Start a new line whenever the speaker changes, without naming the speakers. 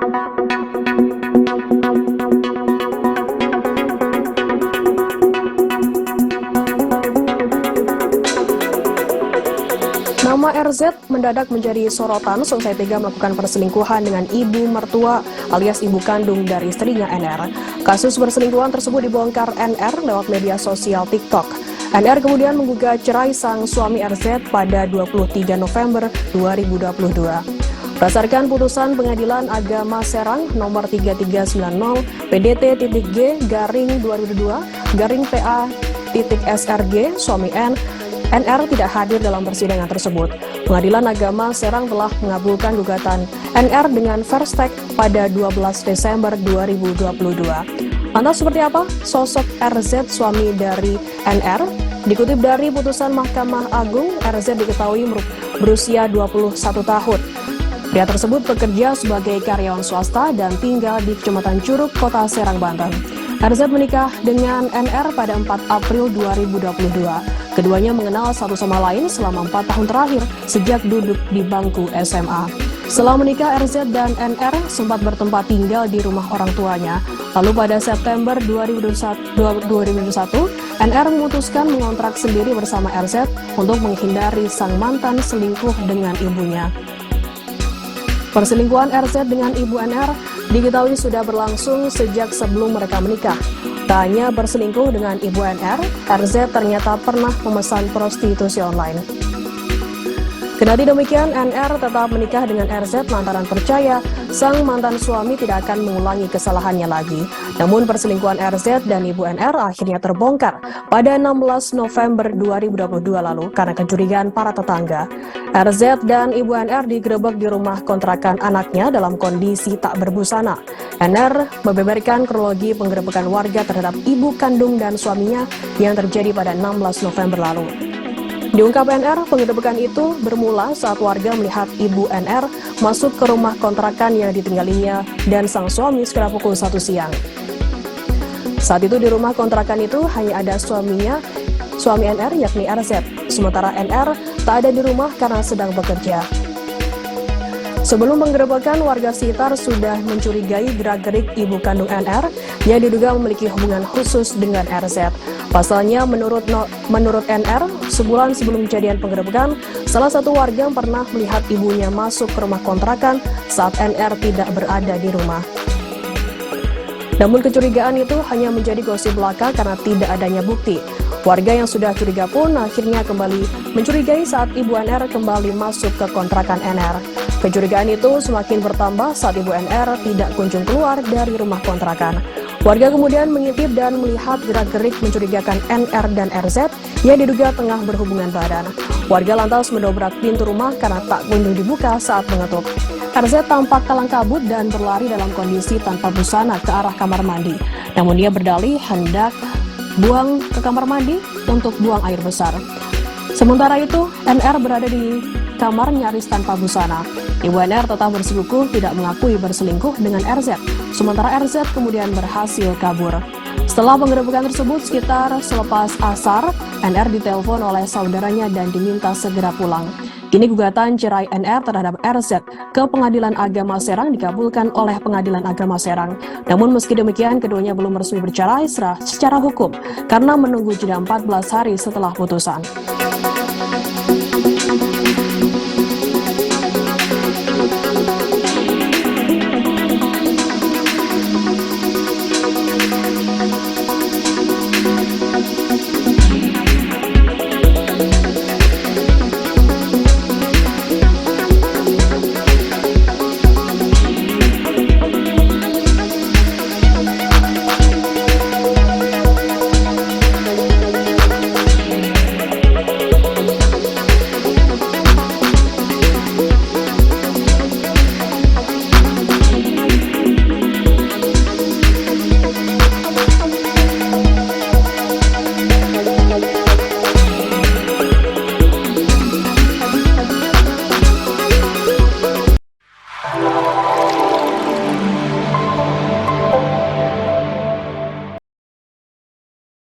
Nama RZ mendadak menjadi sorotan selesai tega melakukan perselingkuhan dengan ibu mertua alias ibu kandung dari istrinya NR. Kasus perselingkuhan tersebut dibongkar NR lewat media sosial TikTok. NR kemudian menggugat cerai sang suami RZ pada 23 November 2022. Berdasarkan putusan Pengadilan Agama Serang nomor 3390 PDT-G/2002-PA.SRG, suami NR tidak hadir dalam persidangan tersebut. Pengadilan Agama Serang telah mengabulkan gugatan NR dengan first take pada 12 Desember 2022. Lantas seperti apa sosok RZ suami dari NR? Dikutip dari putusan Mahkamah Agung, RZ diketahui berusia 21 tahun. Pria tersebut bekerja sebagai karyawan swasta dan tinggal di Kecamatan Curug, Kota Serang, Banten. RZ menikah dengan NR pada 4 April 2022. Keduanya mengenal satu sama lain selama 4 tahun terakhir sejak duduk di bangku SMA. Setelah menikah, RZ dan NR sempat bertempat tinggal di rumah orang tuanya. Lalu pada September 2021, NR memutuskan mengontrak sendiri bersama RZ untuk menghindari sang mantan selingkuh dengan ibunya. Perselingkuhan RZ dengan ibu NR diketahui sudah berlangsung sejak sebelum mereka menikah. Tak hanya berselingkuh dengan ibu NR, RZ ternyata pernah memesan prostitusi online. Kendati demikian, NR tetap menikah dengan RZ lantaran percaya sang mantan suami tidak akan mengulangi kesalahannya lagi. Namun perselingkuhan RZ dan ibu NR akhirnya terbongkar pada 16 November 2022 lalu karena kecurigaan para tetangga. RZ dan ibu NR digerebek di rumah kontrakan anaknya dalam kondisi tak berbusana. NR membeberkan kronologi penggerebekan warga terhadap ibu kandung dan suaminya yang terjadi pada 16 November lalu. Diungkap NR, penggerebekan itu bermula saat warga melihat ibu NR masuk ke rumah kontrakan yang ditinggalinya dan sang suami sekitar pukul 1 siang. Saat itu di rumah kontrakan itu hanya ada suami NR yakni RZ, sementara NR tak ada di rumah karena sedang bekerja. Sebelum penggerebekan, warga sekitar sudah mencurigai gerak-gerik ibu kandung NR yang diduga memiliki hubungan khusus dengan RZ. Pasalnya, menurut NR, sebulan sebelum kejadian penggerebekan, salah satu warga pernah melihat ibunya masuk ke rumah kontrakan saat NR tidak berada di rumah. Namun kecurigaan itu hanya menjadi gosip belaka karena tidak adanya bukti. Warga yang sudah curiga pun akhirnya kembali mencurigai saat ibu NR kembali masuk ke kontrakan NR. Kecurigaan itu semakin bertambah saat ibu NR tidak kunjung keluar dari rumah kontrakan. Warga kemudian mengintip dan melihat gerak-gerik mencurigakan NR dan RZ yang diduga tengah berhubungan badan. Warga lantas mendobrak pintu rumah karena tak kunjung dibuka saat mengetuk. RZ tampak kalang kabut dan berlari dalam kondisi tanpa busana ke arah kamar mandi. Namun dia berdalih hendak buang ke kamar mandi untuk buang air besar. Sementara itu, NR berada di kamar nyaris tanpa busana. Ibu NR tetap bersikukuh tidak mengakui berselingkuh dengan RZ. Sementara RZ kemudian berhasil kabur. Setelah penggerebekan tersebut sekitar selepas asar, NR ditelepon oleh saudaranya dan diminta segera pulang. Kini gugatan cerai NR terhadap RZ ke Pengadilan Agama Serang dikabulkan oleh Pengadilan Agama Serang. Namun meski demikian, keduanya belum resmi bercerai secara hukum karena menunggu jeda 14 hari setelah putusan.